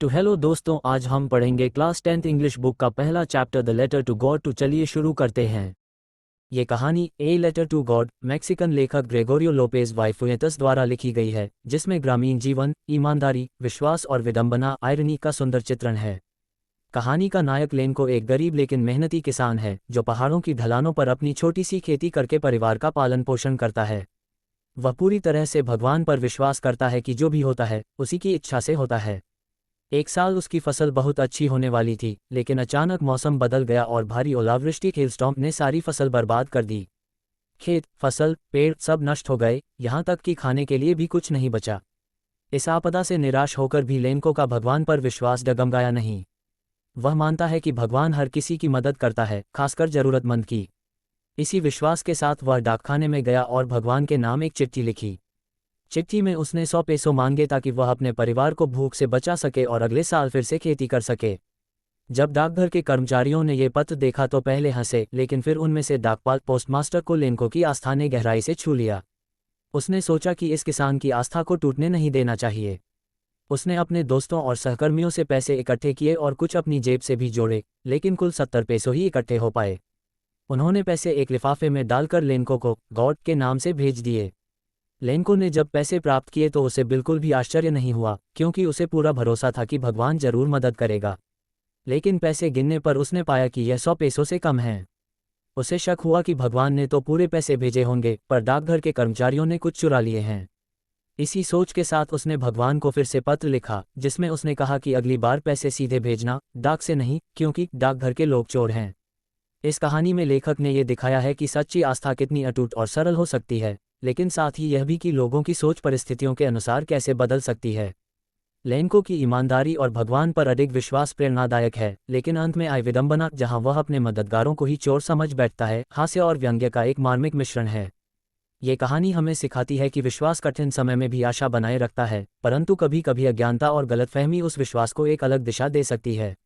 तो हेलो दोस्तों, आज हम पढ़ेंगे क्लास 10th इंग्लिश बुक का पहला chapter the letter to God. तो चलिए शुरू करते हैं। ये कहानी a letter to God Mexican लेखक ग्रेगोरियो लोपेज वाइफुएतस द्वारा लिखी गई है, जिसमें ग्रामीण जीवन, ईमानदारी, विश्वास और विडंबना आयरनी का सुंदर चित्रण है। कहानी का नायक लेनको एक गरीब लेकिन मेहनती किसान है जो पहाड़ों की ढलानों पर अपनी छोटी सी खेती करके परिवार का पालन पोषण करता है। वह पूरी तरह से भगवान पर विश्वास करता है कि जो भी होता है उसी की इच्छा से होता है। एक साल उसकी फसल बहुत अच्छी होने वाली थी, लेकिन अचानक मौसम बदल गया और भारी ओलावृष्टि हेलस्टॉर्म ने सारी फसल बर्बाद कर दी। खेत, फसल, पेड़ सब नष्ट हो गए, यहाँ तक कि खाने के लिए भी कुछ नहीं बचा। इस आपदा से निराश होकर भी लेनको का भगवान पर विश्वास डगमगाया नहीं। वह मानता है कि भगवान हर किसी की मदद करता है, खासकर जरूरतमंद की। इसी विश्वास के साथ वह डाकखाने में गया और भगवान के नाम एक चिट्ठी लिखी। चिट्ठी में उसने 100 पैसों मांगे ताकि वह अपने परिवार को भूख से बचा सके और अगले साल फिर से खेती कर सके। जब डाकघर के कर्मचारियों ने यह पत्र देखा तो पहले हंसे, लेकिन फिर उनमें से डाकपाल पोस्टमास्टर को लेनको की आस्था ने गहराई से छू लिया। उसने सोचा कि इस किसान की आस्था को टूटने नहीं देना चाहिए। उसने अपने दोस्तों और सहकर्मियों से पैसे इकट्ठे किए और कुछ अपनी जेब से भी जोड़े, लेकिन कुल 70 पैसों ही इकट्ठे हो पाए। उन्होंने पैसे एक लिफाफे में डालकर लेनको को गॉड के नाम से भेज दिए। लेनको ने जब पैसे प्राप्त किए तो उसे बिल्कुल भी आश्चर्य नहीं हुआ, क्योंकि उसे पूरा भरोसा था कि भगवान जरूर मदद करेगा। लेकिन पैसे गिनने पर उसने पाया कि यह 100 पैसों से कम है। उसे शक हुआ कि भगवान ने तो पूरे पैसे भेजे होंगे, पर डाकघर के कर्मचारियों ने कुछ चुरा लिए हैं। इसी सोच के साथ उसने भगवान को फिर से पत्र लिखा, जिसमें उसने कहा कि अगली बार पैसे सीधे भेजना, डाक से नहीं, क्योंकि डाकघर के लोग चोर हैं। इस कहानी में लेखक ने यह दिखाया है कि सच्ची आस्था कितनी अटूट और सरल हो सकती है, लेकिन साथ ही यह भी कि लोगों की सोच परिस्थितियों के अनुसार कैसे बदल सकती है। लेनको की ईमानदारी और भगवान पर अडिग विश्वास प्रेरणादायक है, लेकिन अंत में आई विडंबना, जहां वह अपने मददगारों को ही चोर समझ बैठता है। हास्य और व्यंग्य का एक मार्मिक मिश्रण है। ये कहानी हमें सिखाती है कि विश्वास कठिन समय में भी आशा बनाए रखता है, परंतु कभी कभी अज्ञानता और गलतफहमी उस विश्वास को एक अलग दिशा दे सकती है।